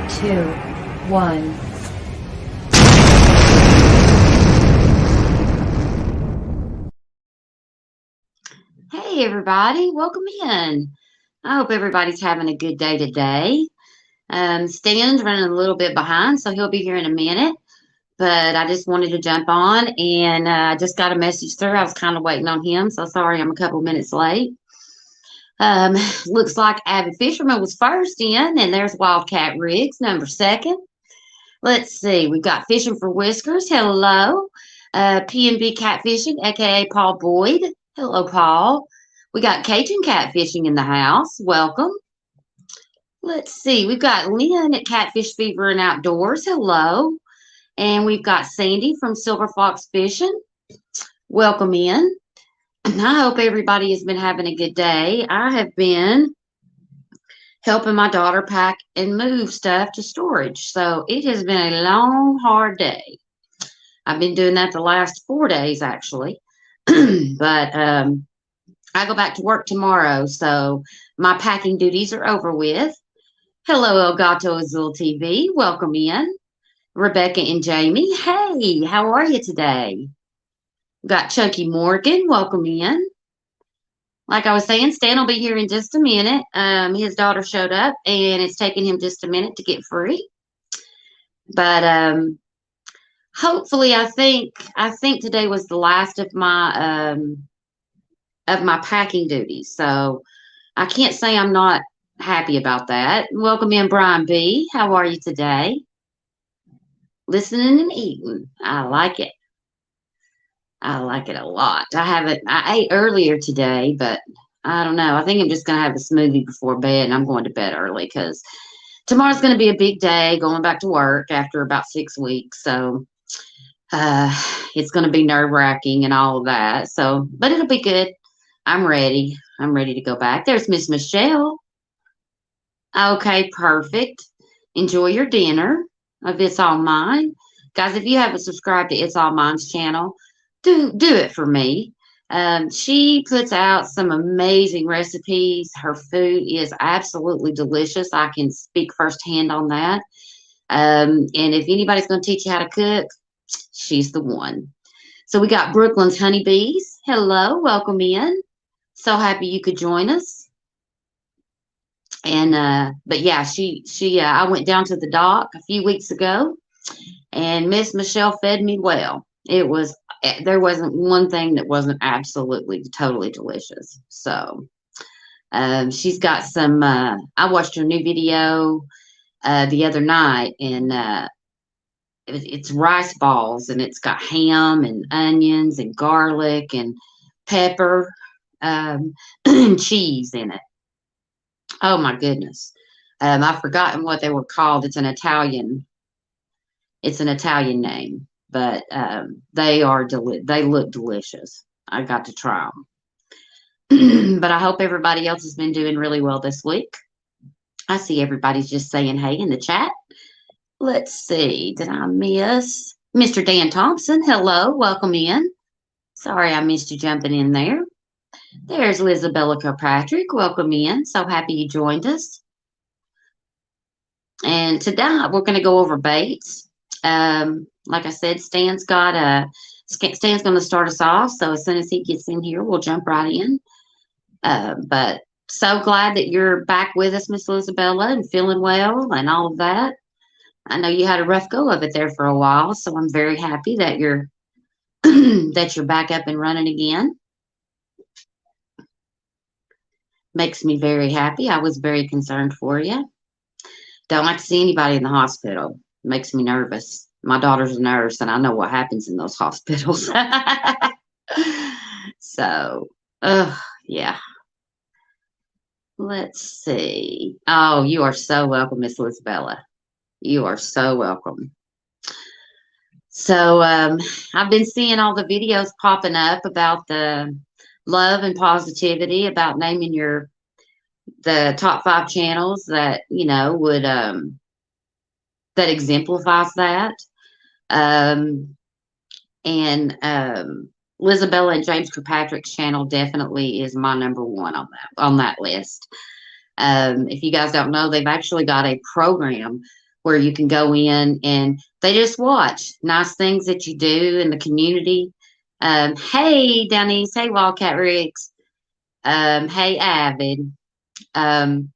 two, one. Hey everybody, welcome in. I hope everybody's having a good day today. Stan's running a little bit behind, so he'll be here in a minute. But I just wanted to jump on, and I just got a message through. I was kind of waiting on him, so sorry I'm a couple minutes late. Um, Looks like Avid Fisherman was first in, and there's Wildcat Riggs, number second. Let's see, we've got Fishing for Whiskers. Hello. P&B Catfishing, aka Paul Boyd. Hello, Paul. We got Cajun Catfishing in the house. Welcome. Let's see, we've got Lynn at Catfish Fever and Outdoors. Hello. And we've got Sandy from Silver Fox Fishing. Welcome in. And I hope everybody has been having a good day. I have been helping my daughter pack and move stuff to storage. So it has been a long, hard day. I've been doing that the last 4 days, actually. But I go back to work tomorrow, so my packing duties are over with. Hello, El Gato Azul TV. Welcome in. Rebecca and Jamie. Hey, how are you today? Got Chucky Morgan. Welcome in. Like I was saying, Stan will be here in just a minute. His daughter showed up, and it's taken him just a minute to get free. But hopefully, I think today was the last of my packing duties. So I can't say I'm not happy about that. Welcome in, Brian B. How are you today? Listening and eating. I like it. I like it a lot. I ate earlier today, but I don't know. I think I'm just going to have a smoothie before bed, and I'm going to bed early because tomorrow's going to be a big day going back to work after about 6 weeks. So it's going to be nerve-wracking and all of that. So, but it'll be good. I'm ready. I'm ready to go back. There's Miss Michelle. Okay, perfect. Enjoy your dinner of It's All Mine. Guys, if you haven't subscribed to It's All Mine's channel, do it for me. She puts out some amazing recipes. Her food is absolutely delicious. I can speak firsthand on that. And if anybody's going to teach you how to cook, she's the one. So we got Brooklyn's Honeybees. Hello, welcome in. So happy you could join us. And but yeah, I went down to the dock a few weeks ago, and Miss Michelle fed me well. There wasn't one thing that wasn't absolutely totally delicious. So she's got some. I watched her new video the other night, and it's rice balls, and it's got ham and onions and garlic and pepper and cheese in it. Oh my goodness. I've forgotten what they were called. It's an Italian name, but they look delicious. I got to try them. But I hope everybody else has been doing really well this week. I see everybody's just saying hey in the chat. Let's see. Did I miss Mr. Dan Thompson? Hello, welcome in. Sorry I missed you jumping in there. There's Lizabella Kirkpatrick. Welcome in. So happy you joined us. And today we're going to go over baits. Like I said, Stan's going to start us off. So as soon as he gets in here, we'll jump right in. But so glad that you're back with us, Miss Lizabella, and feeling well and all of that. I know you had a rough go of it there for a while, so I'm very happy that you're that you're back up and running again. Makes me very happy. I was very concerned for you. Don't like to see anybody in the hospital. Makes me nervous. My daughter's a nurse, and I know what happens in those hospitals. So, yeah. Let's see. Oh, you are so welcome, Miss Lizabella. You are so welcome. So, I've been seeing all the videos popping up about the love and positivity about naming the top 5 channels that would that exemplifies that. And Lizabella and James Kirkpatrick's channel definitely is my number 1 on that list. If you guys don't know, they've actually got a program where you can go in and they just watch nice things that you do in the community. Hey, Denise. Hey, Wildcat Riggs. Hey, Avid. Um,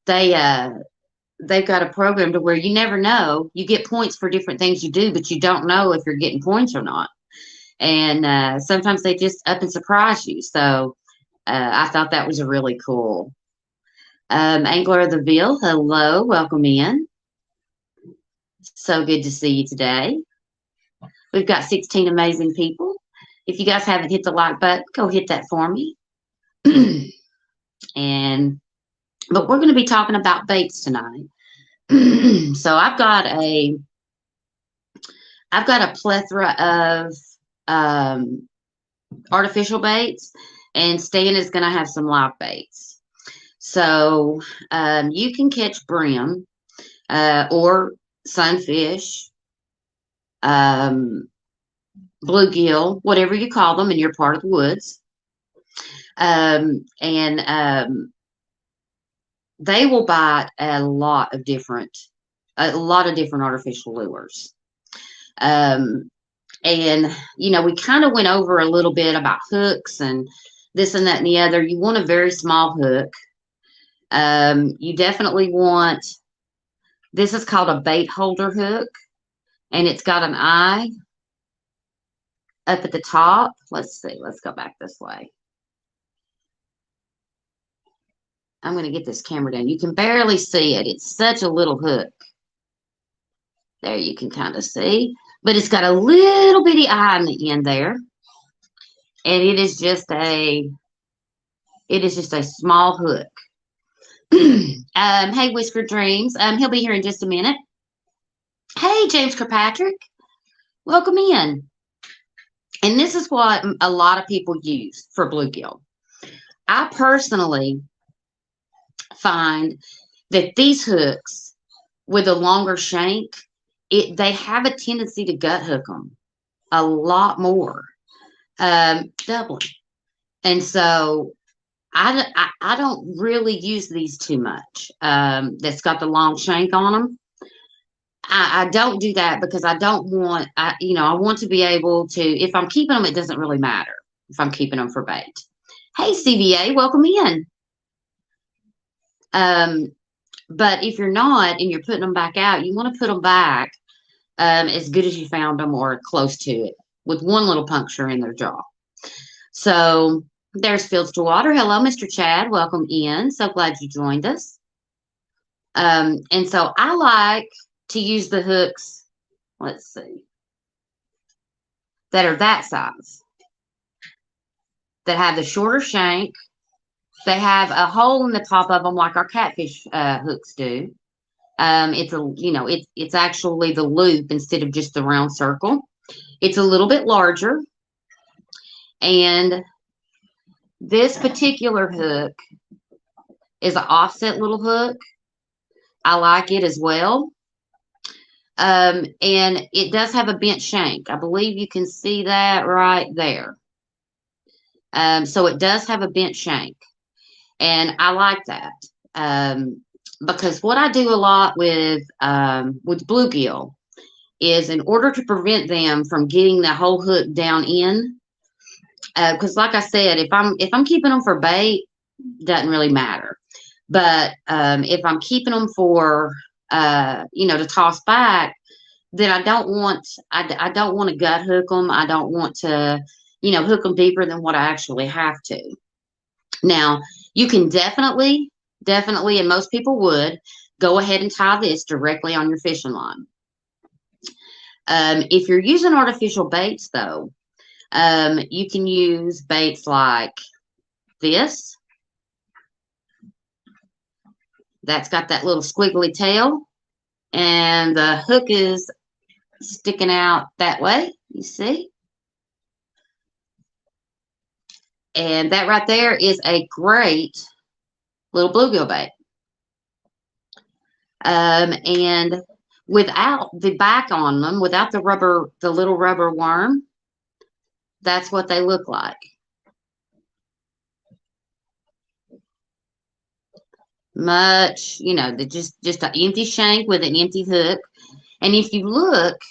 they they've got a program to where you never know. You get points for different things you do, but you don't know if you're getting points or not. And sometimes they just up and surprise you. So I thought that was a really cool. Angler of the Ville, hello, welcome in. So good to see you today. We've got 16 amazing people. If you guys haven't hit the like button, go hit that for me. But we're going to be talking about baits tonight. So I've got a plethora of artificial baits, and Stan is going to have some live baits. So you can catch brim or sunfish, bluegill, whatever you call them in your part of the woods. They will bite a lot of different artificial lures. And we kind of went over a little bit about hooks and this and that and the other. You want a very small hook. You definitely want, this is called a bait holder hook, and it's got an eye up at the top. Let's see, let's go back this way. I'm going to get this camera down. You can barely see it. It's such a little hook. There you can kind of see. But it's got a little bitty eye on the end there. And it is just a small hook. Hey, Whisker Dreams. He'll be here in just a minute. Hey, James Kirkpatrick. Welcome in. And this is what a lot of people use for bluegill. I personally find that these hooks with a longer shank, they have a tendency to gut hook them a lot more, doubling. And so I don't really use these too much. That's got the long shank on them. I don't do that because I don't want, I want to be able to, if I'm keeping them, it doesn't really matter if I'm keeping them for bait. Hey, CVA, welcome in. But if you're not and you're putting them back out, you want to put them back as good as you found them or close to it with one little puncture in their jaw. So there's Fields to Water. Hello, Mr. Chad. Welcome in. So glad you joined us. And so I like to use the hooks, let's see, that are that size, that have the shorter shank. They have a hole in the top of them like our catfish hooks do. It's actually the loop instead of just the round circle. It's a little bit larger. And this particular hook is an offset little hook. I like it as well. And it does have a bent shank. I believe you can see that right there. So it does have a bent shank. And I like that. Because what I do a lot with bluegill is, in order to prevent them from getting the whole hook down in, because like I said, if I'm keeping them for bait, doesn't really matter. But if I'm keeping them for to toss back, then I don't want to gut hook them. I don't want to hook them deeper than what I actually have to. Now you can definitely, and most people would, go ahead and tie this directly on your fishing line. If you're using artificial baits, though, you can use baits like this. That's got that little squiggly tail, and the hook is sticking out that way, you see? And that right there is a great little bluegill bait. And without the back on them, without the little rubber worm, that's what they look like. much, you know, just an empty shank with an empty hook. And if you look,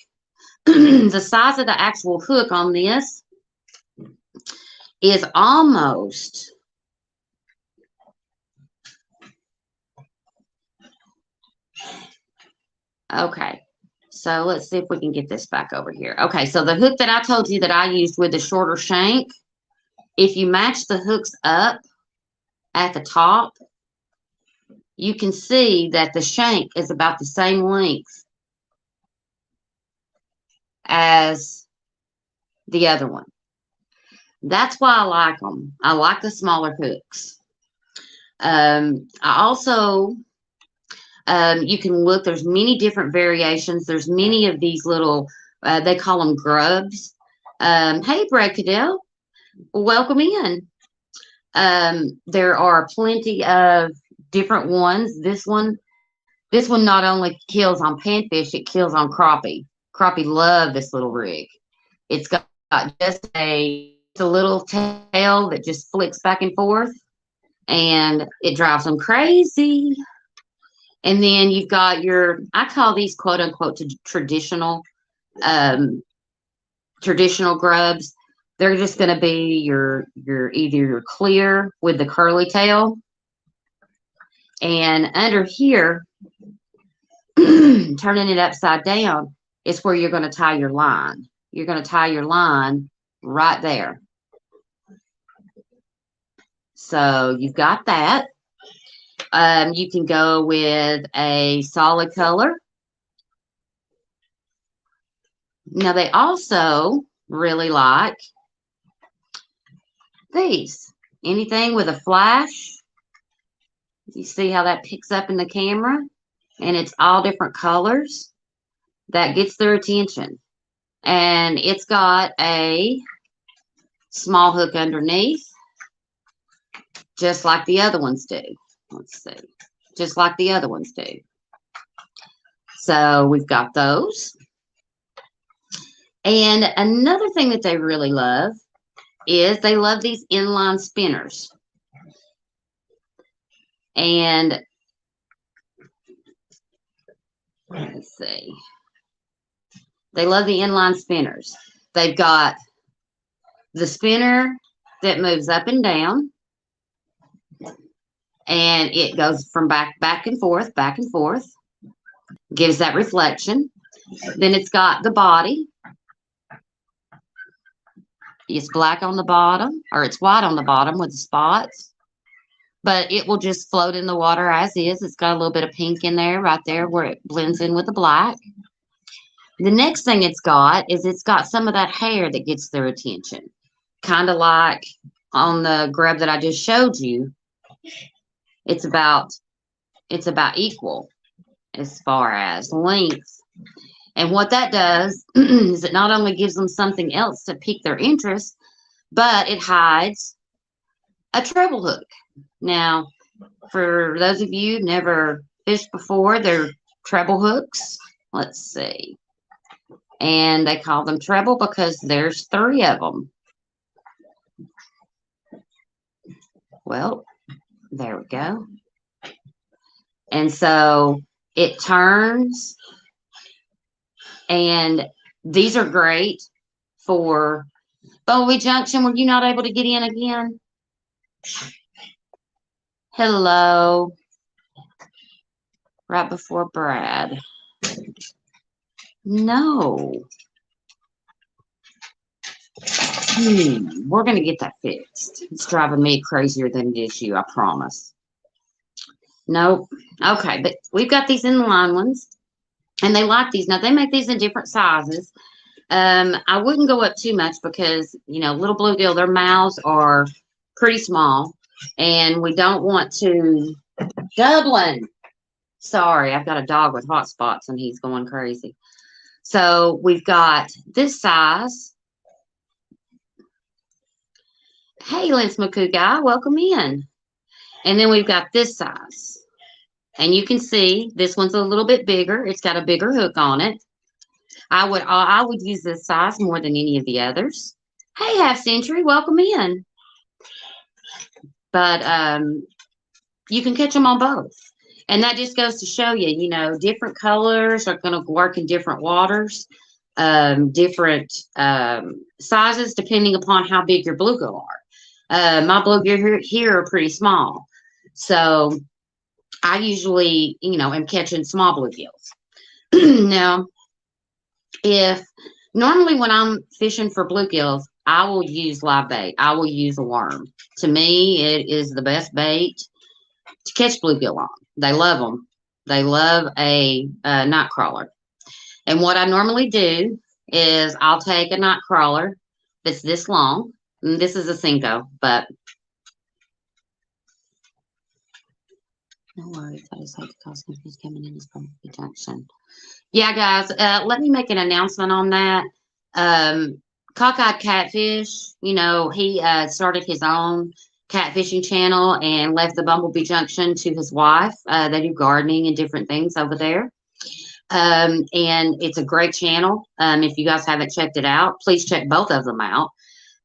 the size of the actual hook on this is almost, okay. So let's see if we can get this back over here. Okay, so the hook that I told you that I used with the shorter shank, if you match the hooks up at the top, you can see that the shank is about the same length as the other one. That's why I like them. I like the smaller hooks. I also, you can look, there's many different variations. There's many of these little, they call them grubs. Hey, Brad Cadell, welcome in. There are plenty of different ones. This one not only kills on panfish, it kills on crappie. Crappie love this little rig. It's got just a little tail that just flicks back and forth, and it drives them crazy. And then you've got your, I call these quote unquote traditional grubs. They're just going to be your either your clear with the curly tail, and under here, turning it upside down is where you're going to tie your line. You're going to tie your line right there. So you've got that. You can go with a solid color. Now they also really like these. Anything with a flash. You see how that picks up in the camera? And it's all different colors. That gets their attention. And it's got a small hook underneath, just like the other ones do. Let's see. Just like the other ones do. So we've got those. And another thing that they really love is they love these inline spinners. And let's see. They love the inline spinners. They've got the spinner that moves up and down. And it goes from back and forth, gives that reflection. Then it's got the body. It's black on the bottom, or it's white on the bottom with the spots. But it will just float in the water as is. It's got a little bit of pink in there, right there, where it blends in with the black. The next thing it's got is it's got some of that hair that gets their attention. Kind of like on the grub that I just showed you. It's about equal as far as length. And what that does is it not only gives them something else to pique their interest, but it hides a treble hook. Now, for those of you who've never fished before, they're treble hooks. Let's see. And they call them treble because there's 3 of them. Well, there we go. And so it turns, and these are great for Bowie Junction. Were you not able to get in again? Hello. Right before Brad. No. We're going to get that fixed. It's driving me crazier than it is you, I promise. Nope. Okay, but we've got these inline ones, and they like these. Now, they make these in different sizes. I wouldn't go up too much because, you know, little bluegill, their mouths are pretty small, and we don't want to... Dublin! Sorry, I've got a dog with hot spots, and he's going crazy. So we've got this size. Hey, Lance McCoo guy, welcome in. And then we've got this size. And you can see this one's a little bit bigger. It's got a bigger hook on it. I would use this size more than any of the others. Hey, Half Century, welcome in. But you can catch them on both. And that just goes to show you, you know, different colors are going to work in different waters, different sizes, depending upon how big your bluegill are. My bluegill here are pretty small. So I usually, you know, am catching small bluegills. Now, if normally when I'm fishing for bluegills, I will use live bait. I will use a worm. To me, it is the best bait to catch bluegill on. They love them. They love a night crawler. And what I normally do is I'll take a night crawler that's this long. And this is a Cinco, but no worries. I just hate to cause confusion coming in this junction. Yeah, guys, let me make an announcement on that. Cockeyed Catfish, you know, he started his own catfishing channel and left the Bumblebee Junction to his wife. They do gardening and different things over there. And it's a great channel. If you guys haven't checked it out, please check both of them out.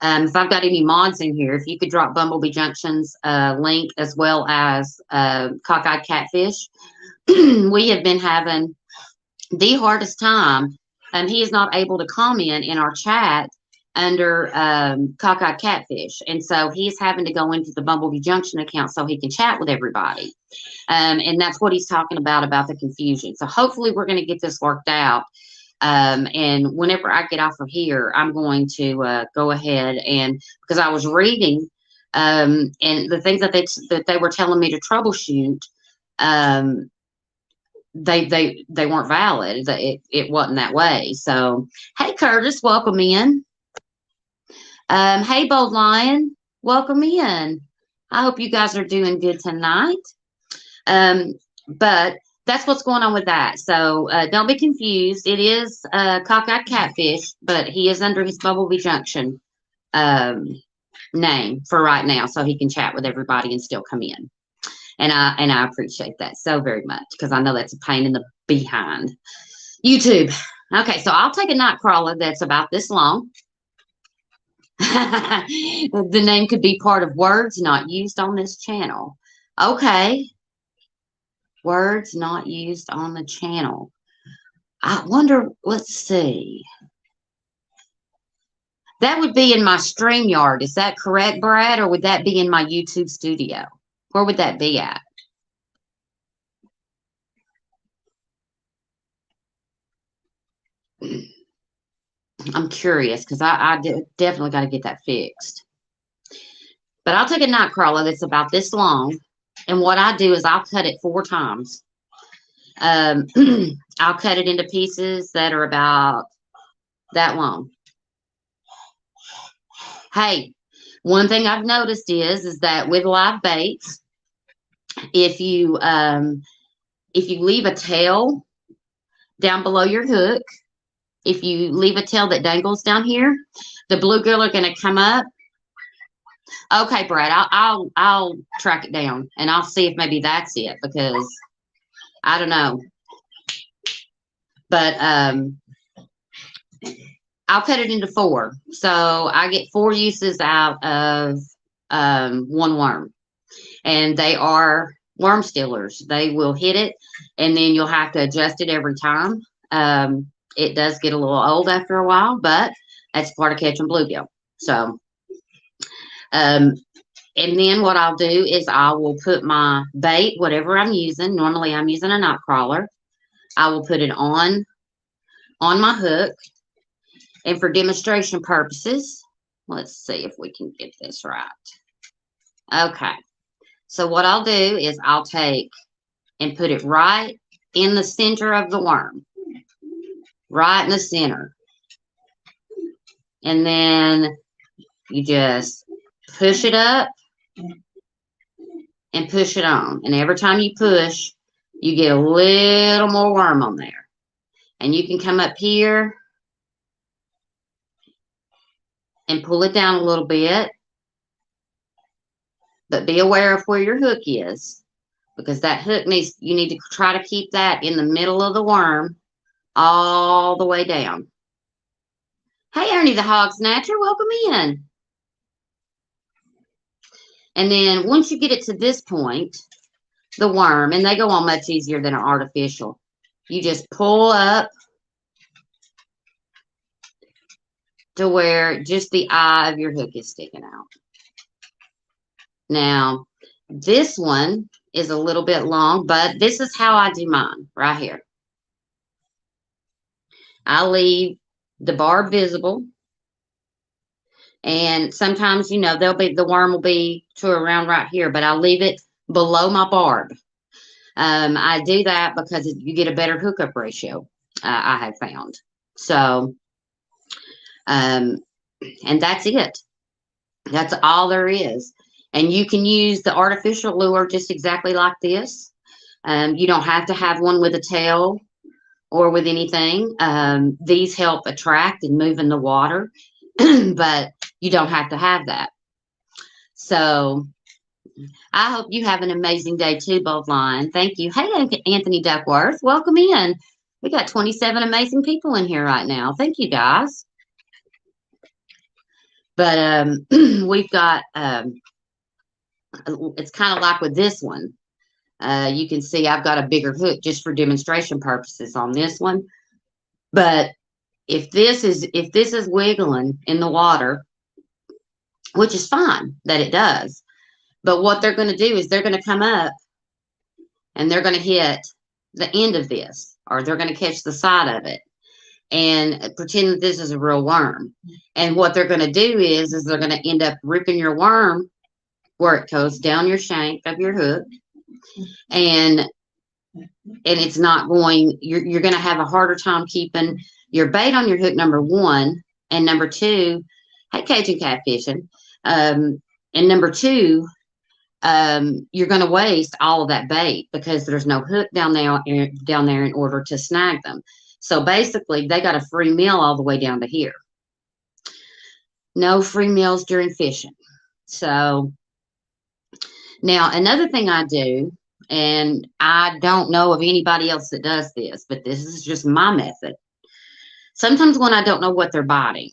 If I've got any mods in here, if you could drop Bumblebee Junction's link as well as Cockeyed Catfish, we have been having the hardest time. He is not able to comment in our chat under Cockeyed Catfish. And so he's having to go into the Bumblebee Junction account so he can chat with everybody. And that's what he's talking about the confusion. So hopefully we're going to get this worked out. And whenever I get off of here, I'm going to go ahead and, because I was reading and the things that they were telling me to troubleshoot, they weren't valid. It wasn't that way. So, hey, Curtis, welcome in. Hey, Bold Lion, welcome in. I hope you guys are doing good tonight. But that's what's going on with that. So don't be confused. It is Cockeyed Catfish, but he is under his Bumblebee Junction name for right now, so he can chat with everybody and still come in. And I appreciate that so very much, because I know that's a pain in the behind. YouTube. Okay, so I'll take a night crawler that's about this long. The name could be part of words not used on this channel. Okay. Words not used on the channel. I wonder, let's see. That would be in my StreamYard. Is that correct, Brad? Or would that be in my YouTube studio? Where would that be at? I'm curious, because I definitely got to get that fixed. But I'll take a night crawler that's about this long. And what I do is I'll cut it 4 times. I'll cut it into pieces that are about that long. Hey, one thing I've noticed is that with live baits, if you leave a tail down below your hook, if you leave a tail that dangles down here, the bluegill are going to come up. Okay, Brad, I'll track it down and I'll see if maybe that's it, because I don't know. But I'll cut it into 4. So I get 4 uses out of 1 worm. And they are worm stealers. They will hit it, and then you'll have to adjust it every time. It does get a little old after a while, but that's part of catching bluegill. So, and then what I'll do is I will put my bait, whatever I'm using. Normally I'm using a night crawler. I will put it on my hook. And for demonstration purposes, let's see if we can get this right. Okay. So what I'll do is I'll take and put it right in the center of the worm. Right in the center. And then you just push it up and push it on. And every time you push, you get a little more worm on there. And you can come up here and pull it down a little bit. But be aware of where your hook is, because that hook you need to try to keep that in the middle of the worm all the way down. Hey, Ernie the Hog Snatcher, welcome in. And then once you get it to this point, the worm, and they go on much easier than an artificial. You just pull up to where just the eye of your hook is sticking out. Now, this one is a little bit long, but this is how I do mine right here. I leave the barb visible, and sometimes, you know, the worm will be to around right here, but I leave it below my barb. I do that because you get a better hookup ratio, I have found. So, and that's it. That's all there is. And you can use the artificial lure just exactly like this. You don't have to have one with a tail or with anything. These help attract and move in the water, but you don't have to have that. So I hope you have an amazing day too, Boldline. Thank you. Hey, Anthony Duckworth, welcome in. We got 27 amazing people in here right now. Thank you, guys. But we've got, it's kind of like with this one. You can see I've got a bigger hook just for demonstration purposes on this one. But if this is wiggling in the water, which is fine that it does, but what they're going to do is they're going to come up and they're going to hit the end of this, or they're going to catch the side of it and pretend that this is a real worm. And what they're going to do is they're going to end up ripping your worm where it goes down your shank of your hook, and it's not going, you're going to have a harder time keeping your bait on your hook, number one, and number two, hey, Cajun catfishing, and number two, you're going to waste all of that bait because there's no hook down there in order to snag them. So basically, they got a free meal all the way down to here. No free meals during fishing. So now another thing I do, and I don't know of anybody else that does this, but this is just my method. Sometimes when I don't know what they're biting,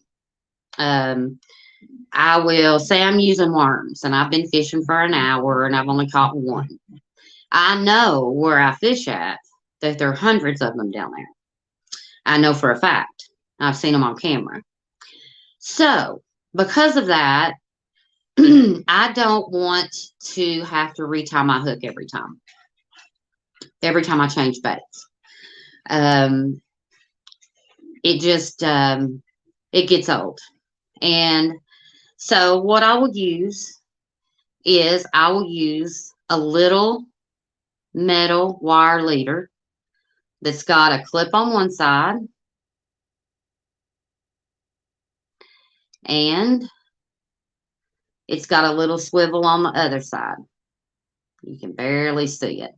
I will say I'm using worms and I've been fishing for an hour and I've only caught one. I know where I fish at that there are hundreds of them down there. I know for a fact. I've seen them on camera. So because of that, I don't want to have to retie my hook every time I change baits. It just, it gets old. And so what I will use is I will use a little metal wire leader that's got a clip on one side and it's got a little swivel on the other side. You can barely see it.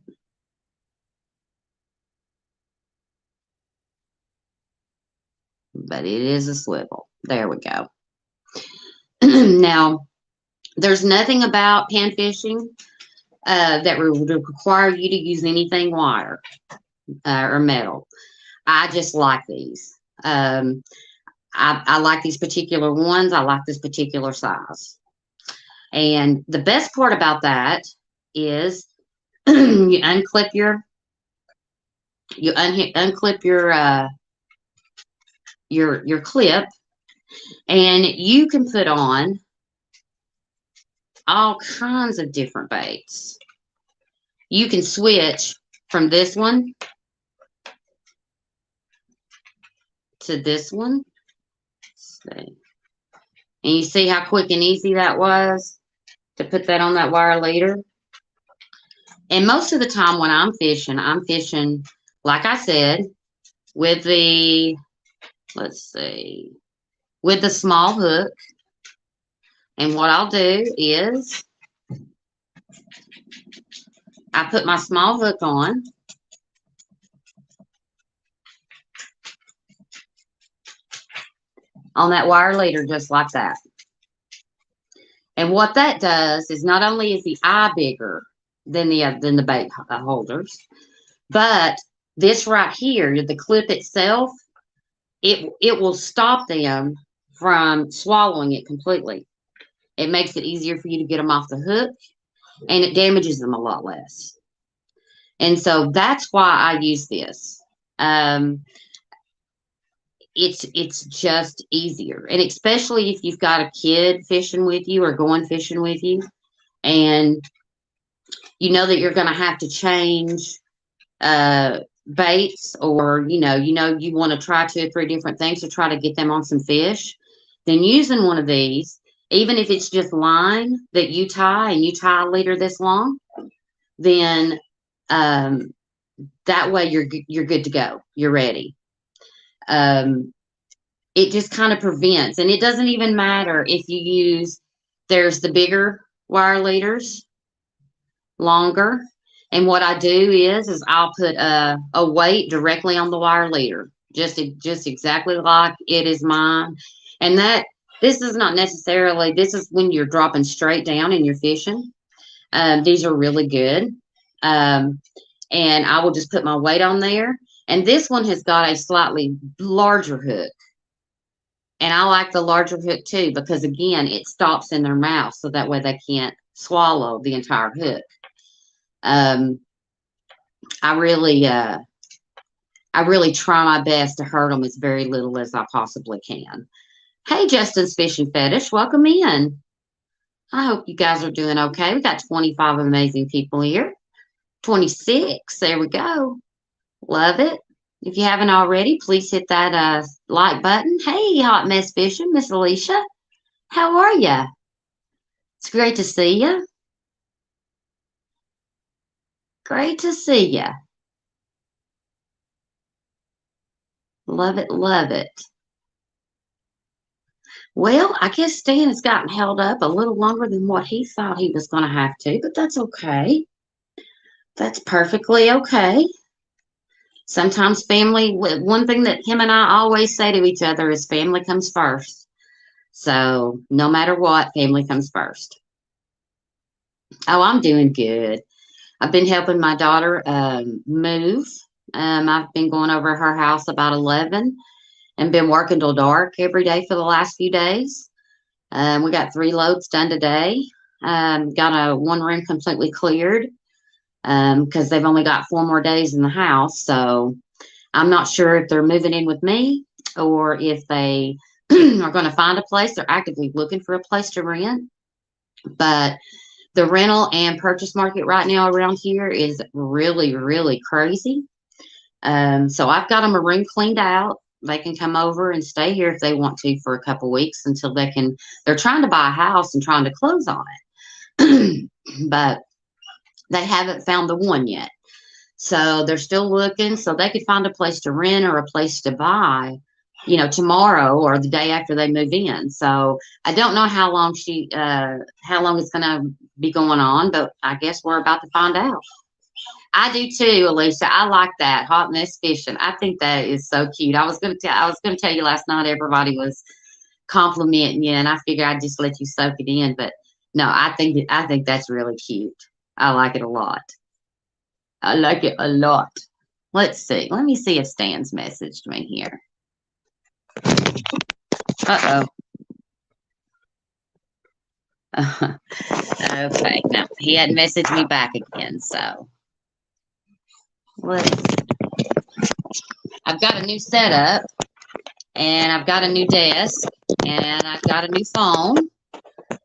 But it is a swivel. There we go. Now, there's nothing about pan fishing that would require you to use anything wire or metal. I just like these. I like these particular ones. I like this particular size. And the best part about that is you unclip your clip, and you can put on all kinds of different baits. You can switch from this one to this one. Let's see. And you see how quick and easy that was to put that on that wire leader. And most of the time when I'm fishing, like I said, with the, let's see, with the small hook. And what I'll do is I put my small hook on. On that wire leader, just like that. And what that does is not only is the eye bigger than the bait holders, but this right here, the clip itself, it will stop them from swallowing it completely. It makes it easier for you to get them off the hook, and it damages them a lot less. And so that's why I use this. Um, it's just easier, and especially if you've got a kid fishing with you or going fishing with you, and you know that you're going to have to change baits, or you want to try 2 or 3 different things to try to get them on some fish. Then using one of these, even if it's just line that you tie and you tie a leader this long, then um, that way you're good to go. You're ready. Um, it just kind of prevents, and it doesn't even matter if you use. There's the bigger wire leaders, longer. And what I do is I'll put a weight directly on the wire leader, just exactly like it is mine. And that this is not necessarily, this is when you're dropping straight down and you're fishing. These are really good. Um, and I will just put my weight on there. And this one has got a slightly larger hook. And I like the larger hook too, because again, it stops in their mouth, so that way they can't swallow the entire hook. Um, I really, uh, I really try my best to hurt them as very little as I possibly can. Hey, Justin's Fishing Fetish, welcome in. I hope you guys are doing okay. We got 25 amazing people here. 26, there we go. Love it. If you haven't already, please hit that like button. Hey, Hot Mess Fishing, Miss Alicia. How are ya? It's great to see ya. Great to see ya. Love it, love it. Well, I guess Stan has gotten held up a little longer than what he thought he was going to have to, but that's okay. That's perfectly okay. Sometimes family, one thing that him and I always say to each other is family comes first. So no matter what, family comes first. Oh, I'm doing good. I've been helping my daughter move. I've been going over to her house about 11 and been working till dark every day for the last few days. We got 3 loads done today. Got a 1 room completely cleared because they've only got 4 more days in the house. So I'm not sure if they're moving in with me or if they are going to find a place. They're actively looking for a place to rent. But the rental and purchase market right now around here is really, really crazy. So I've got them a room cleaned out. They can come over and stay here if they want to for a couple weeks until they're trying to buy a house and trying to close on it. But they haven't found the one yet. So they're still looking, so they could find a place to rent or a place to buy, tomorrow or the day after they move in. So I don't know how long it's going to be going on, but I guess we're about to find out. I do too, Alicia. I like that hot mess fishing. I think that is so cute. I was gonna tell you last night everybody was complimenting you, and I figured I'd just let you soak it in. But no, I think that's really cute. I like it a lot. I like it a lot. Let's see. Let me see if Stan's messaged me here. Uh-oh. Okay. No, he hadn't messaged me back again, so let's I've got a new setup, and I've got a new desk, and I've got a new phone,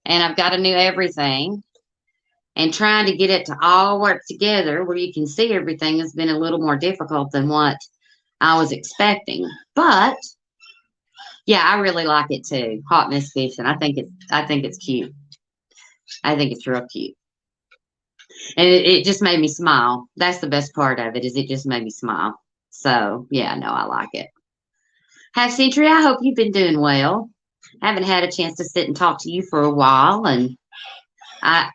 and I've got a new everything. And trying to get it to all work together where you can see everything has been a little more difficult than what I was expecting. But yeah, I really like it too. Hot mess fishing. I think it's cute. I think it's real cute. And it just made me smile. That's the best part of it, is it just made me smile. So yeah, no, I like it. Half Century, I hope you've been doing well. I haven't had a chance to sit and talk to you for a while, and I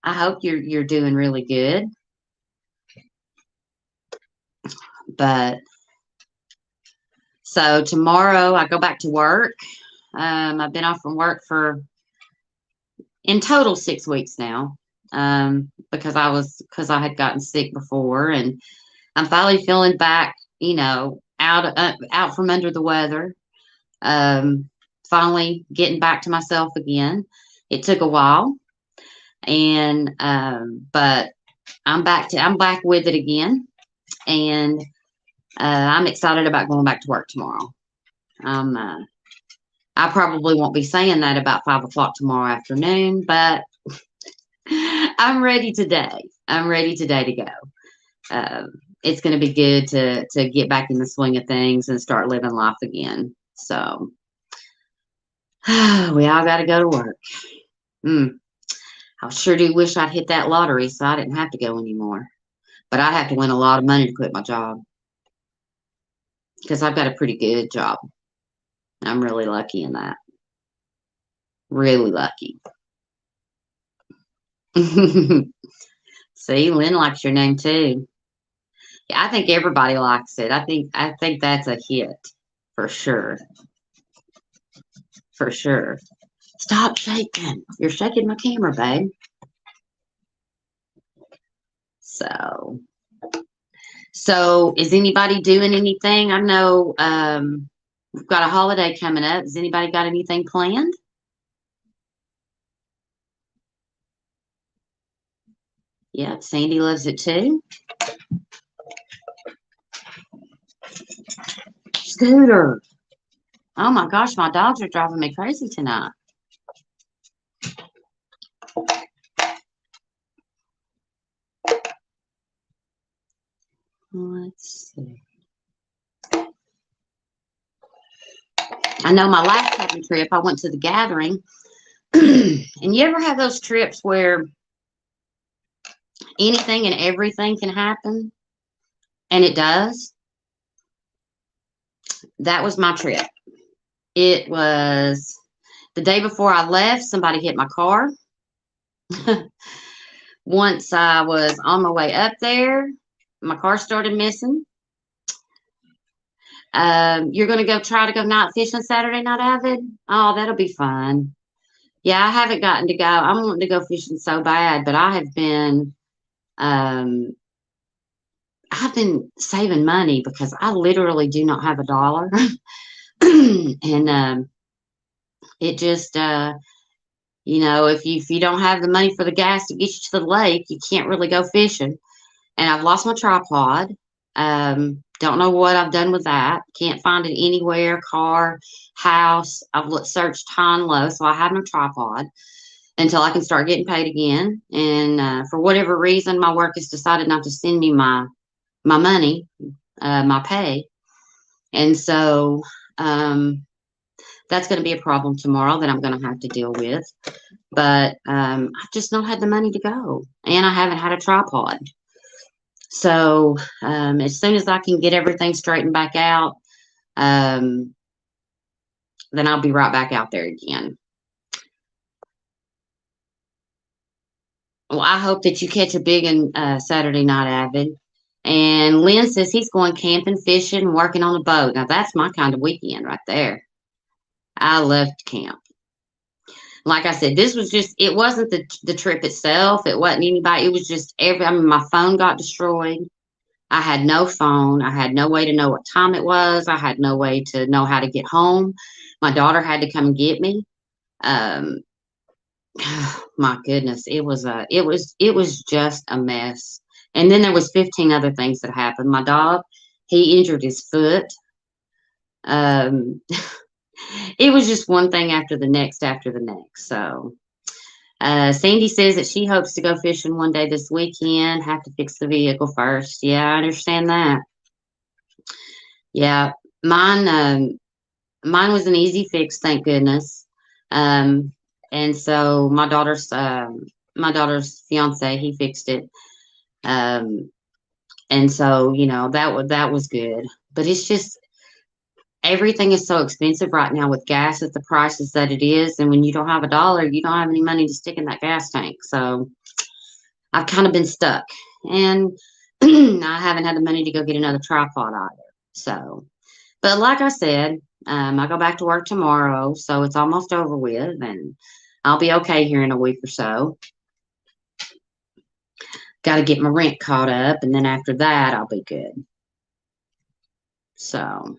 I hope you're doing really good. But so tomorrow I go back to work. I've been off from work for in total 6 weeks now. Because I had gotten sick before, and I'm finally feeling back, out from under the weather. Finally getting back to myself again. It took a while, and but I'm back with it again, and I'm excited about going back to work tomorrow. Um, uh, I probably won't be saying that about 5 o'clock tomorrow afternoon, but I'm ready today. I'm ready today to go. It's going to be good to get back in the swing of things and start living life again. So we all got to go to work. Mm, I sure do wish I'd hit that lottery so I didn't have to go anymore. But I'd have to win a lot of money to quit my job because I've got a pretty good job. I'm really lucky in that. Really lucky. See, Lynn likes your name too. Yeah, I think everybody likes it. I think that's a hit for sure. For sure. Stop shaking. You're shaking my camera, babe. So, so is anybody doing anything? I know we've got a holiday coming up. Has anybody got anything planned? Yep, Sandy loves it too. Scooter. Oh my gosh, my dogs are driving me crazy tonight. Let's see. I know my last cabin trip, I went to the gathering. And you ever have those trips where anything and everything can happen? And it does. That was my trip. It was the day before I left, somebody hit my car. Once I was on my way up there, my car started missing. You're going to go try to go night fishing Saturday night, Avid? Oh, that'll be fun. Yeah, I haven't gotten to go. I'm wanting to go fishing so bad, but um, I've been saving money because I literally do not have a dollar. And it just if you don't have the money for the gas to get you to the lake, you can't really go fishing. And I've lost my tripod. Don't know what I've done with that. Can't find it anywhere. Car, house. I've searched high and low, so I have no tripod until I can start getting paid again. And for whatever reason, my work has decided not to send me my money, my pay, and so that's going to be a problem tomorrow that I'm going to have to deal with. But I've just not had the money to go, and I haven't had a tripod. So as soon as I can get everything straightened back out, um, then I'll be right back out there again. Well, I hope that you catch a big one Saturday night, Avid. And Lynn says he's going camping, fishing, working on a boat. Now that's my kind of weekend right there. I love to camp. Like I said, this was just, it wasn't the trip itself. It wasn't anybody. It was just my phone got destroyed. I had no phone. I had no way to know what time it was. I had no way to know how to get home. My daughter had to come and get me. Um, my goodness, it was just a mess. And then there was 15 other things that happened. My dog, he injured his foot. Um, it was just one thing after the next after the next. So Sandy says that she hopes to go fishing one day this weekend. Have to fix the vehicle first. Yeah, I understand that. Yeah, mine was an easy fix, thank goodness. Um, and so my daughter's fiance, he fixed it. Um, and so that was good. But it's just everything is so expensive right now with gas at the prices that it is, and when you don't have a dollar, you don't have any money to stick in that gas tank. So I've kind of been stuck, and I haven't had the money to go get another tripod either. So, but like I said, I go back to work tomorrow, so it's almost over with, and I'll be okay here in a week or so. Got to get my rent caught up, and then after that, I'll be good. So,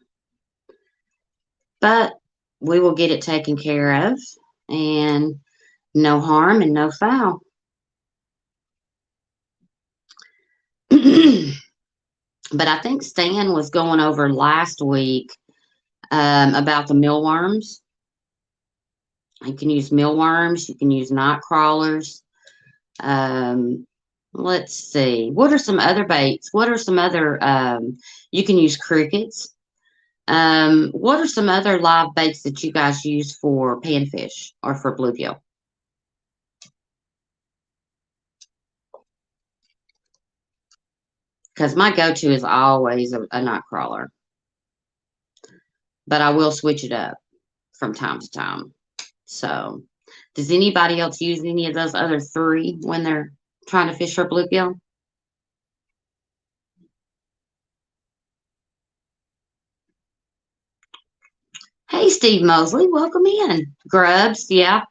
but we will get it taken care of, and no harm and no foul. But I think Stan was going over last week about the mealworms. You can use mealworms. You can use night crawlers. Um, let's see. What are some other baits? What are some other, you can use crickets. What are some other live baits that you guys use for panfish or for bluegill? Because my go-to is always a night crawler, but I will switch it up from time to time. So, does anybody else use any of those other three when they're trying to fish for bluegill? Hey, Steve Mosley, welcome in. Grubs, yeah,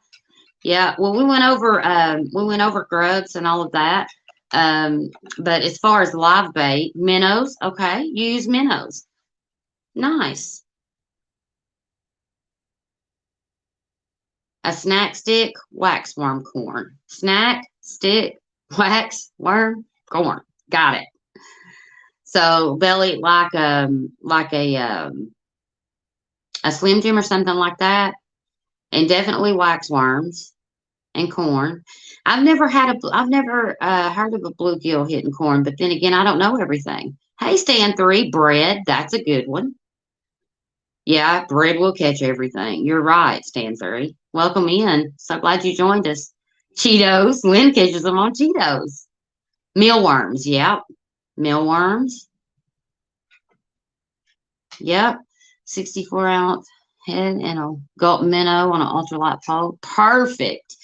yeah. Well, we went over grubs and all of that. But as far as live bait, minnows, okay, you use minnows. Nice. A snack stick, wax worm corn. Snack stick, wax worm corn. Got it. So belly like a Slim Jim or something like that, and definitely wax worms and corn. I've never heard of a bluegill hitting corn, but then again, I don't know everything. Hey, Stan three, bread, that's a good one. Yeah, bread will catch everything. You're right, Stan three. Welcome in. So glad you joined us. Cheetos, Lynn catches them on Cheetos. Mealworms, yep. Mealworms, yep. 64-ounce head and a gulp minnow on an ultralight pole. Perfect.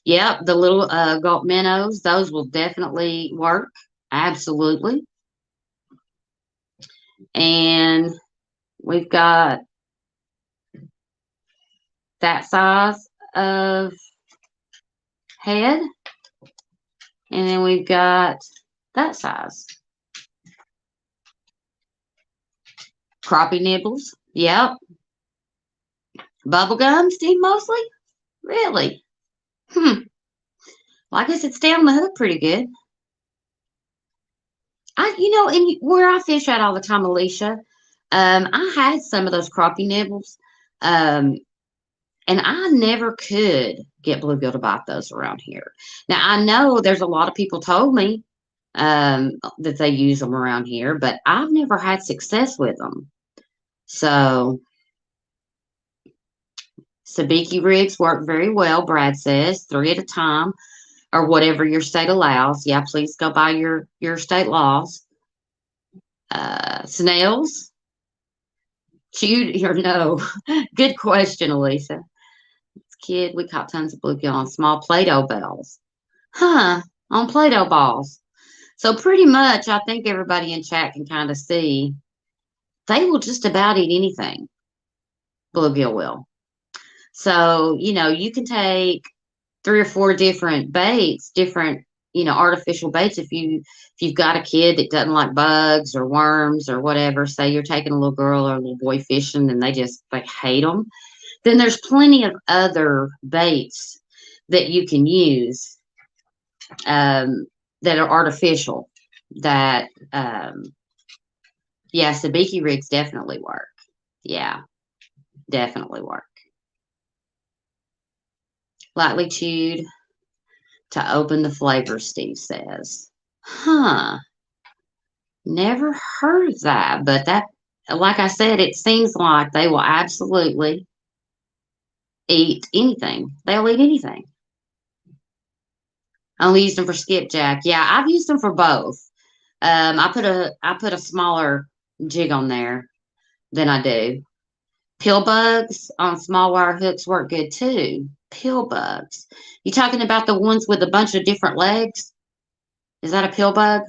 Yep, the little gulp minnows, those will definitely work. Absolutely. And we've got that size of head. And then we've got that size. Crappie nibbles. Yep. Bubblegum, Steve Mosley? Really? Hmm. Well, I guess it's down the hook pretty good. And where I fish at all the time, Alicia, I had some of those crappie nibbles, um, and I never could get bluegill to bite those around here. Now I know there's a lot of people told me that they use them around here, but I've never had success with them. So sabiki rigs work very well. Brad says 3 at a time or whatever your state allows. Yeah, please go by your state laws. Snails, chewed or no? Good question, Elisa. As a kid, we caught tons of bluegill on small Play-Doh balls. Huh? On Play-Doh balls. So pretty much, I think everybody in chat can kind of see they will just about eat anything. Bluegill will. So you can take 3 or 4 different baits, different artificial baits. If you've got a kid that doesn't like bugs or worms or whatever, say you're taking a little girl or a little boy fishing and they hate them, then there's plenty of other baits that you can use that are artificial. That yeah, sabiki rigs definitely work. Yeah, definitely work. Lightly chewed to open the flavor, Steve says. Huh. Never heard of that, but like I said, it seems like they will absolutely eat anything. They'll eat anything. Only use them for skipjack. Yeah, I've used them for both. I put a smaller jig on there than I do. Pill bugs on small wire hooks work good too. Pill bugs. You talking about the ones with a bunch of different legs? Is that a pill bug?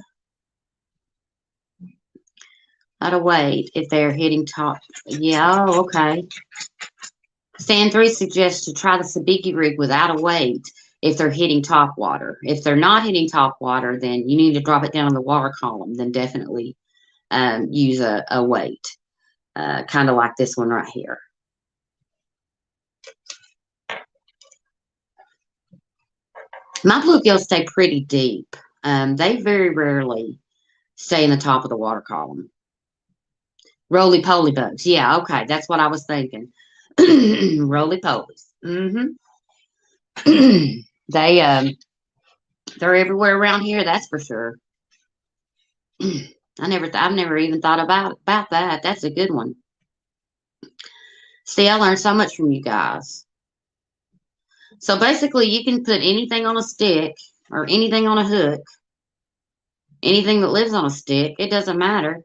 Out of weight if they're hitting top. Yeah, okay. Stan 3 suggests to try the sabiki rig without a weight if they're hitting top water. If they're not hitting top water, then you need to drop it down in the water column. Then definitely use a weight, kind of like this one right here. My bluegills stay pretty deep. They very rarely stay in the top of the water column. Roly-poly bugs. Yeah, okay, that's what I was thinking. Roly-polies. They they're everywhere around here, that's for sure. I've never even thought about that. That's a good one. See, I learned so much from you guys. So basically, you can put anything on a stick or anything on a hook, anything that lives on a stick. It doesn't matter,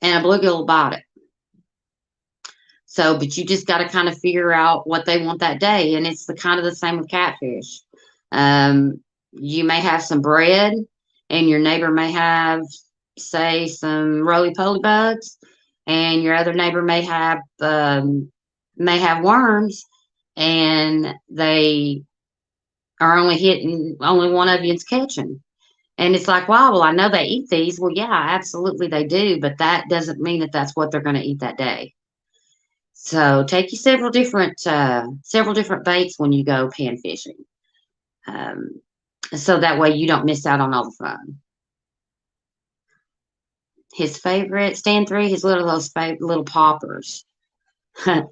and a bluegill will bite it. So, but you just got to kind of figure out what they want that day, and it's the kind of the same with catfish. You may have some bread, and your neighbor may have, say, some roly-poly bugs, and your other neighbor may have worms, and they are only one of you's catching. And it's like, wow, well, I know they eat these. Well, yeah, absolutely they do, but that doesn't mean that that's what they're going to eat that day. So take you several different baits when you go pan fishing, so that way you don't miss out on all the fun. His favorite, stand three, his little poppers. I'm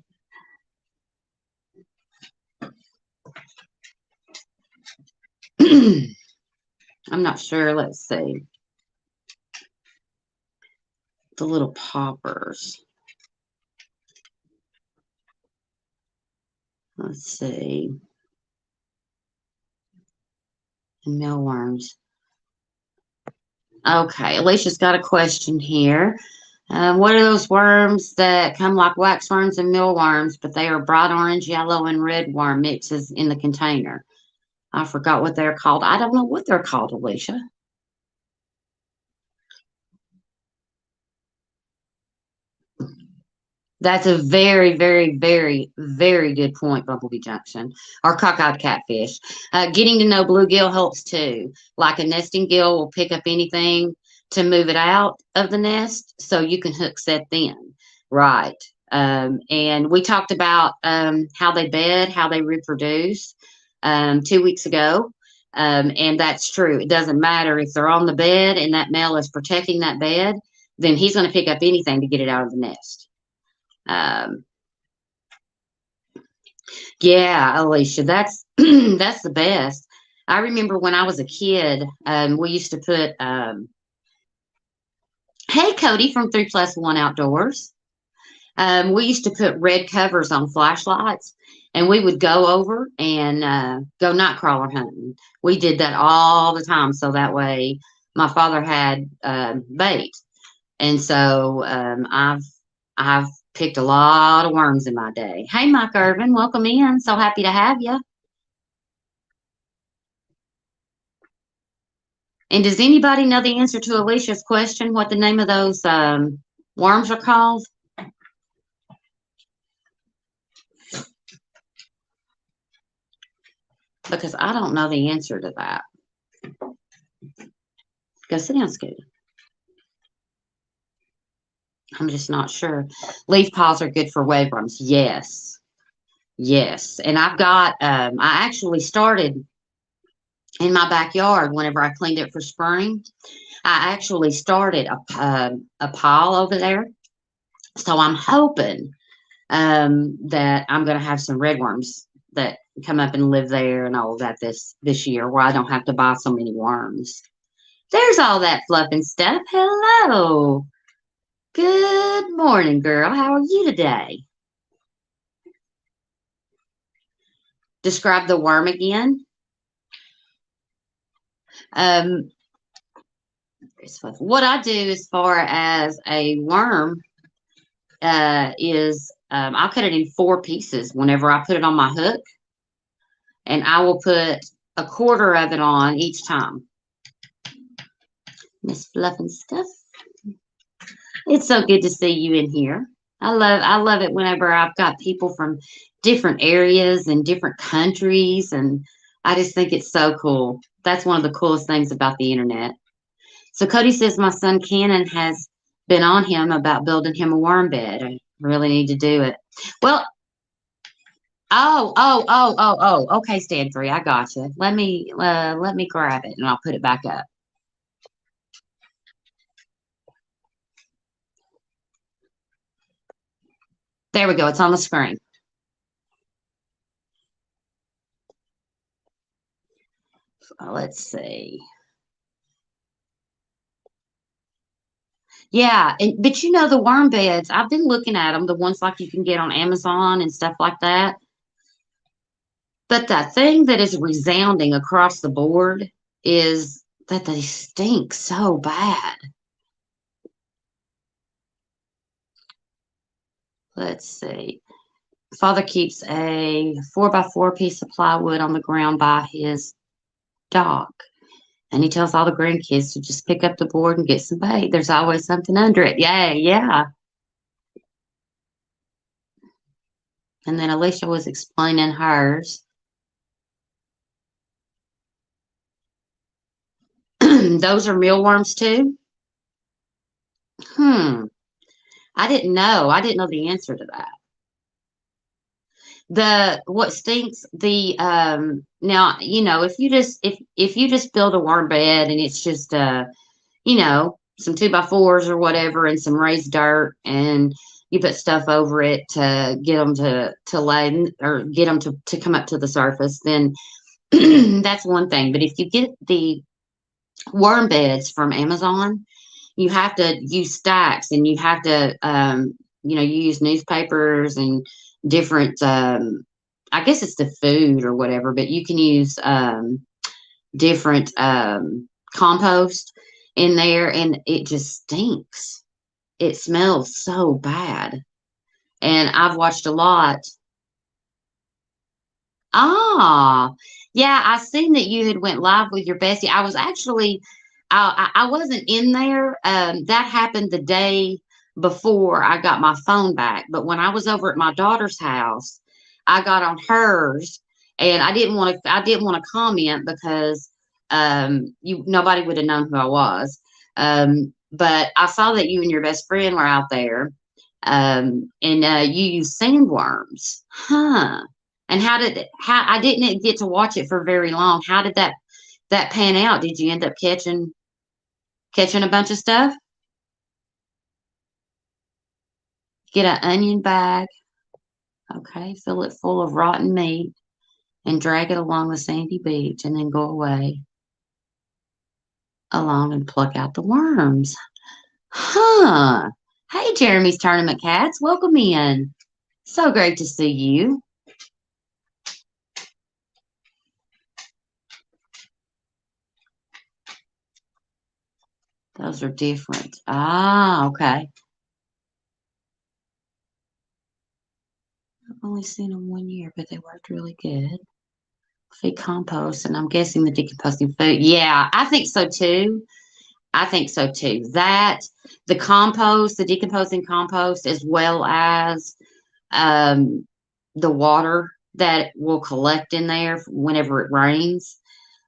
not sure. Let's see. The little poppers. Let's see. And mealworms. Okay, Alicia's got a question here. What are those worms that come like waxworms and mealworms, but they are bright orange, yellow, and red worm mixes in the container? I forgot what they're called. I don't know what they're called, Alicia. That's a very, very, very, very good point, Bumblebee Junction, or cockeyed catfish. Getting to know bluegill helps too. Like a nesting gill will pick up anything to move it out of the nest, so you can hook set then. Right. And we talked about how they bed, how they reproduce 2 weeks ago. And that's true. It doesn't matter if they're on the bed and that male is protecting that bed, then he's going to pick up anything to get it out of the nest. Um, yeah, Alicia, that's that's the best. I remember when I was a kid, we used to put hey Cody from 3+1 Outdoors. We used to put red covers on flashlights, and we would go over and go night crawler hunting. We did that all the time, so that way my father had bait, and so I've picked a lot of worms in my day. Hey, Mike Irvin, welcome in. So happy to have you. And does anybody know the answer to Alicia's question, what the name of those worms are called? Because I don't know the answer to that. Go sit down, Scooty. I'm just not sure. Leaf paws are good for waveworms. Yes. Yes. And I've got, I actually started in my backyard whenever I cleaned it for spring. I actually started a pile over there. So I'm hoping that I'm going to have some redworms that come up and live there and all of that this year, where I don't have to buy so many worms. There's all that fluff and stuff. Hello. Good morning, girl. How are you today? Describe the worm again. What I do as far as a worm is I'll cut it in 4 pieces whenever I put it on my hook, and I will put a quarter of it on each time. Miss Fluff and Stuff. It's so good to see you in here. I love it whenever I've got people from different areas and different countries, and I just think it's so cool. That's one of the coolest things about the internet. So Cody says my son Cannon has been on him about building him a worm bed. I really need to do it. Well, okay, Stand 3, I got you. Let me grab it and I'll put it back up. There we go. It's on the screen. Let's see. Yeah, but you know the worm beds, I've been looking at them, the ones like you can get on Amazon and stuff like that. But the thing that is resounding across the board is that they stink so bad. Let's see. Father keeps a 4x4 piece of plywood on the ground by his dock. And he tells all the grandkids to just pick up the board and get some bait. There's always something under it. Yeah, yeah. And then Alicia was explaining hers. Those are mealworms too? Hmm. I didn't know. I didn't know the answer to that. The what stinks, the now, if you just build a worm bed and it's just some 2x4s or whatever and some raised dirt and you put stuff over it to get them to lay or get them to come up to the surface, then that's one thing. But if you get the worm beds from Amazon, you have to use stacks and you have to you use newspapers and different I guess it's the food or whatever, but you can use different compost in there and it just stinks. It smells so bad. And I've watched a lot. Ah, yeah, I seen that you had went live with your bestie. I was actually, I wasn't in there. That happened the day before I got my phone back. But when I was over at my daughter's house, I got on hers, and I didn't want to comment because nobody would have known who I was. But I saw that you and your best friend were out there, and you use sandworms, huh? And how I didn't get to watch it for very long. How did that pan out? Did you end up catching a bunch of stuff? Get an onion bag, okay, fill it full of rotten meat, and drag it along the sandy beach, and then go away along and pluck out the worms. Huh. Hey, Jeremy's Tournament Cats, welcome in. So great to see you. Those are different. Ah, okay. I've only seen them 1 year, but they worked really good. Feed compost, and I'm guessing the decomposing food. Yeah, I think so too. I think so too. That the compost, the decomposing compost, as well as um, the water that will collect in there whenever it rains.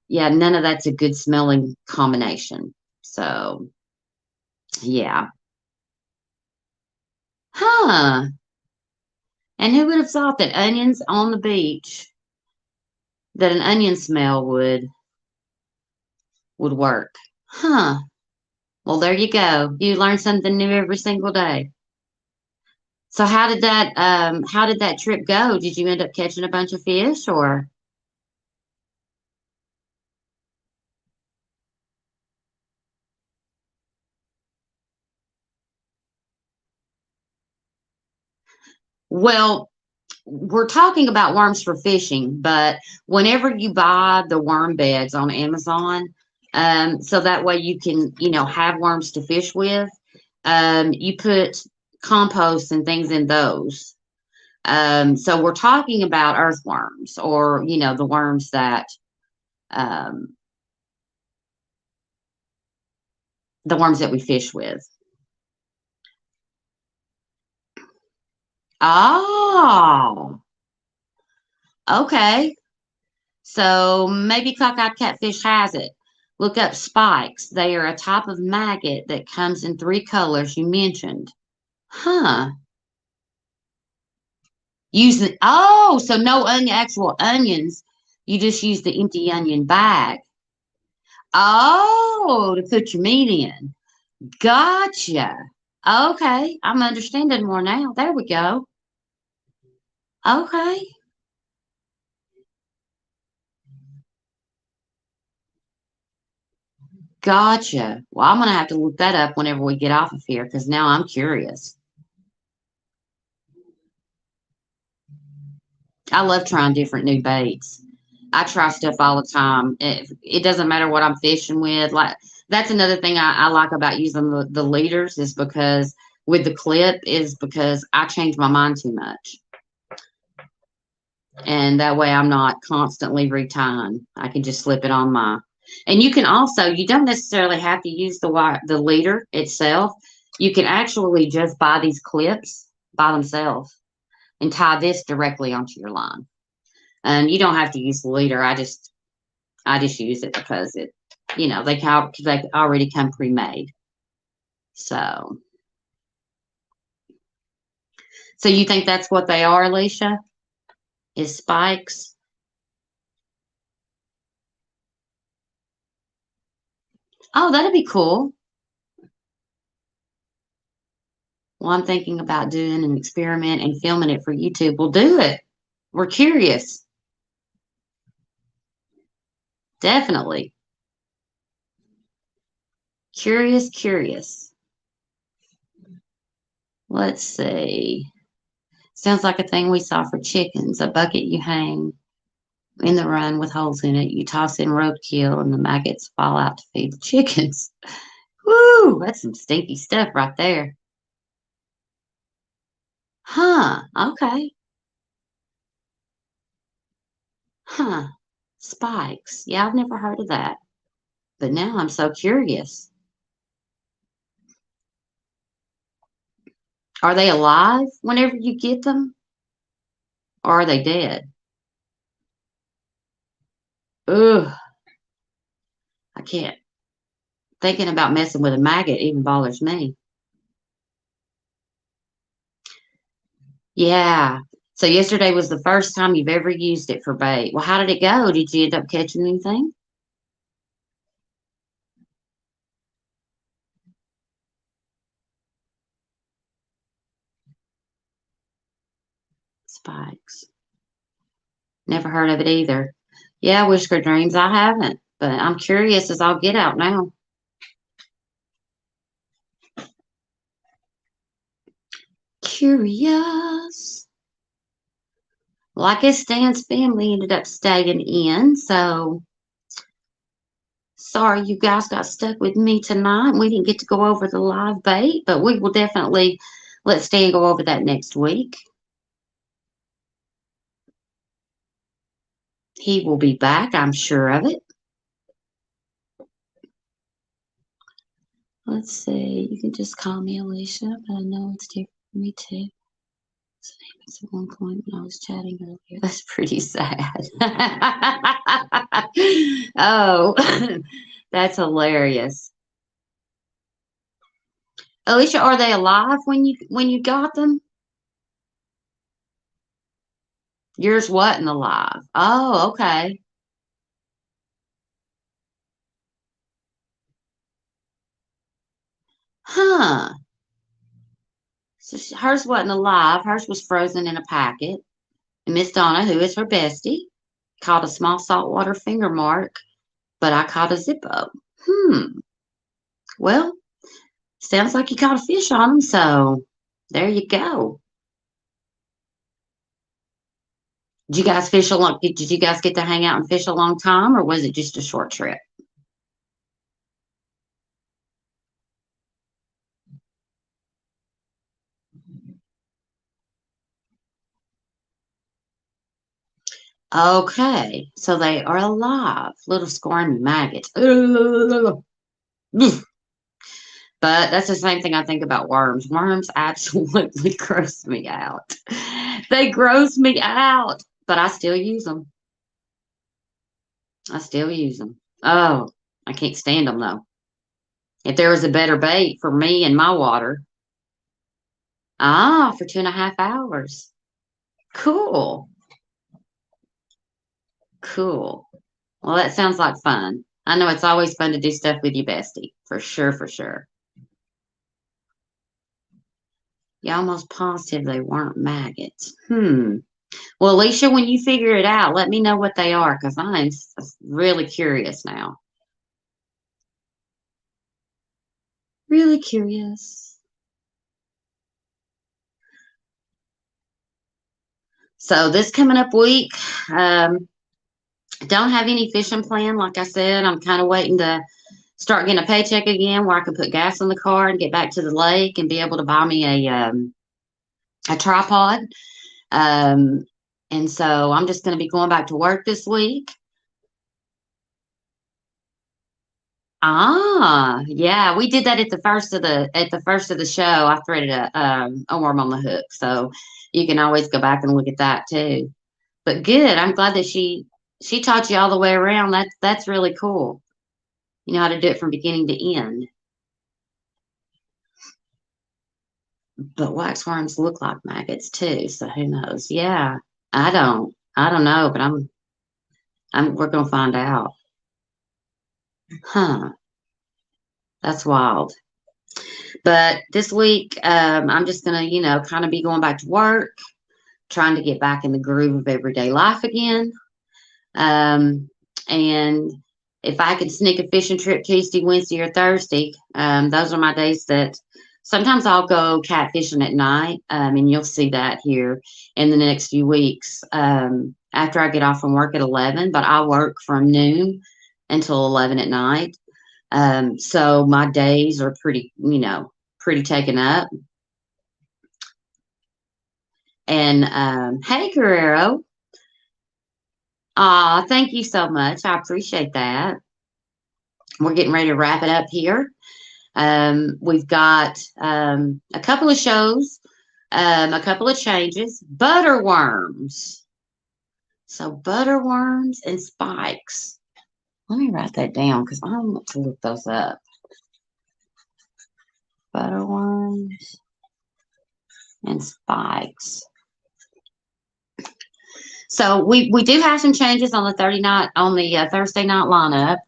Yeah, none of that's a good smelling combination. So, yeah. Huh. And who would have thought that onions on the beach, that an onion smell would work? Huh. Well, there you go. You learn something new every single day. So how did that trip go? Did you end up catching a bunch of fish or? Well, we're talking about worms for fishing, but whenever you buy the worm beds on Amazon, so that way you can, have worms to fish with, you put compost and things in those. So we're talking about earthworms or, the worms um, that we fish with. Oh, okay. So maybe cockeyed catfish has it. Look up spikes. They are a type of maggot that comes in 3 colors you mentioned. Huh. So no actual onions. You just use the empty onion bag. Oh, to put your meat in. Gotcha. Okay, I'm understanding more now. There we go. Okay. Gotcha. Well, I'm gonna have to look that up whenever we get off of here because now I'm curious. I love trying different new baits. I try stuff all the time. It doesn't matter what I'm fishing with. Like that's another thing I like about using the leaders is because with the clip is because I change my mind too much. And that way I'm not constantly retying. I can just slip it on my. And you can also you don't necessarily have to use the leader itself. You can actually just buy these clips by themselves and tie this directly onto your line. And you don't have to use the leader. I just use it because they already come pre-made. So you think that's what they are, Alicia? Is spikes? Oh, that'd be cool. Well, I'm thinking about doing an experiment and filming it for YouTube. We'll do it. We're curious. Definitely. Curious, curious. Let's see. Sounds like a thing we saw for chickens. A bucket you hang in the run with holes in it. You toss in roadkill and the maggots fall out to feed the chickens. Woo! That's some stinky stuff right there. Huh. Okay. Huh. Spikes. Yeah, I've never heard of that. But now I'm so curious. Are they alive whenever you get them? Or are they dead? Ugh. I can't. Thinking about messing with a maggot even bothers me. Yeah. So yesterday was the first time you've ever used it for bait. Well, how did it go? Did you end up catching anything? Spikes. Never heard of it either. Yeah, Whisker Dreams, I haven't, but I'm curious as I'll get out now. Curious. Well, I guess Stan's family ended up staying in, so sorry you guys got stuck with me tonight. We didn't get to go over the live bait, but we will definitely let Stan go over that next week. He will be back, I'm sure of it. Let's see. You can just call me Alicia, but I know it's different for me too. So at one point when I was chatting earlier. That's pretty sad. Oh, that's hilarious. Alicia, are they alive when you got them? Yours wasn't alive. Oh, okay. Huh. So hers wasn't alive. Hers was frozen in a packet. And Miss Donna, who is her bestie, caught a small saltwater finger mark, but I caught a Zippo. Hmm. Well, sounds like you caught a fish on them, so there you go. Did you guys fish a long? Did you guys get to hang out and fish a long time, or was it just a short trip? Okay, so they are alive, little squirmy maggots. Ugh. But that's the same thing I think about worms. Worms absolutely gross me out. They gross me out, but I still use them. I still use them. Oh, I can't stand them though. If there was a better bait for me in my water, for 2.5 hours. Cool. Cool. Well, that sounds like fun. I know it's always fun to do stuff with you, bestie. For sure, for sure. You almost positive they weren't maggots. Hmm. Well, Alicia, when you figure it out, let me know what they are because I'm really curious now. Really curious. So this coming up week, um, don't have any fishing plan. Like I said, I'm kind of waiting to start getting a paycheck again where I can put gas in the car and get back to the lake and be able to buy me a tripod. Um, and so I'm just going to be going back to work this week. Ah, yeah, we did that at the first of the show. I threaded a worm on the hook, so you can always go back and look at that too. But good, I'm glad that she taught you all the way around. That's really cool. You know how to do it from beginning to end. But waxworms look like maggots too, so who knows? Yeah, I don't know, but we're gonna find out. Huh? That's wild. But this week, I'm just gonna, kind of be going back to work, trying to get back in the groove of everyday life again. Um, and if I could sneak a fishing trip Tuesday, Wednesday, or Thursday, those are my days that sometimes I'll go catfishing at night. And you'll see that here in the next few weeks after I get off from work at 11. But I work from noon until 11 at night. So my days are pretty taken up. And hey, Guerrero. Thank you so much. I appreciate that. We're getting ready to wrap it up here. We've got a couple of shows, a couple of changes. Butterworms. So butterworms and spikes. Let me write that down because I want to look those up. Butterworms and spikes. So we do have some changes on the Thursday night lineup.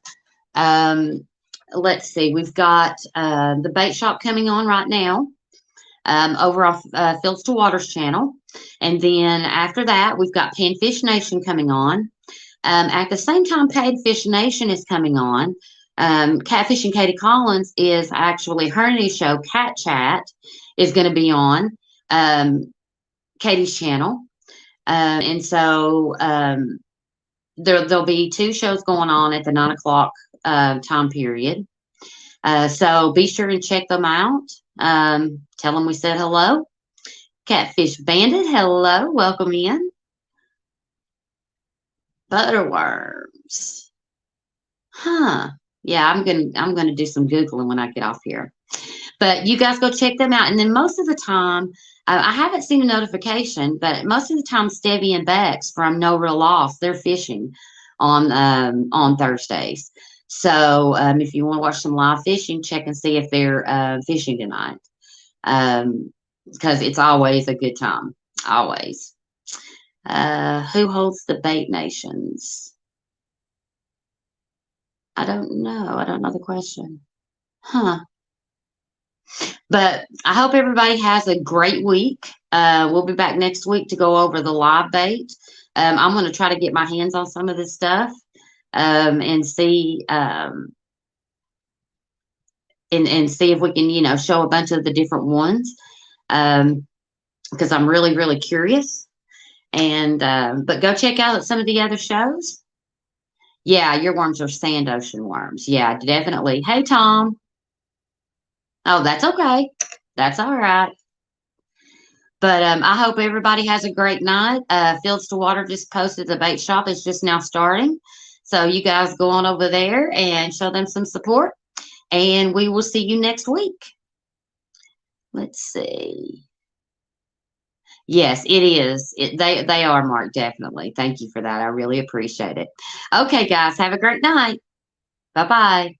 Let's see, we've got the bait shop coming on right now over off Fields to Waters channel, and then after that we've got Panfish Nation coming on. At the same time, Panfish Nation is coming on. Catfish and Katie Collins is actually her new show. Cat Chat is going to be on Katie's channel. And so there'll be two shows going on at the 9 o'clock time period. So be sure and check them out. Tell them we said hello. Catfish Bandit, hello, welcome in. Butterworms. Huh. Yeah, I'm gonna do some Googling when I get off here. But you guys go check them out. And then most of the time, I haven't seen a notification, but most of the time, Stevie and Bex from No Real Loss, they're fishing on Thursdays. So if you want to watch some live fishing, check and see if they're fishing tonight. Because it's always a good time. Always. Who holds the bait nations? I don't know. I don't know the question. Huh. But I hope everybody has a great week. We'll be back next week to go over the live bait. I'm going to try to get my hands on some of this stuff and see and see if we can, show a bunch of the different ones because I'm really, really curious. And but go check out some of the other shows. Yeah, your worms are sand ocean worms. Yeah, definitely. Hey, Tom. Oh, that's okay. That's all right. But I hope everybody has a great night. Fields to Water just posted the bait shop is just now starting. So you guys go on over there and show them some support. And we will see you next week. Let's see. Yes, it is. They are marked, definitely. Thank you for that. I really appreciate it. Okay, guys, have a great night. Bye-bye.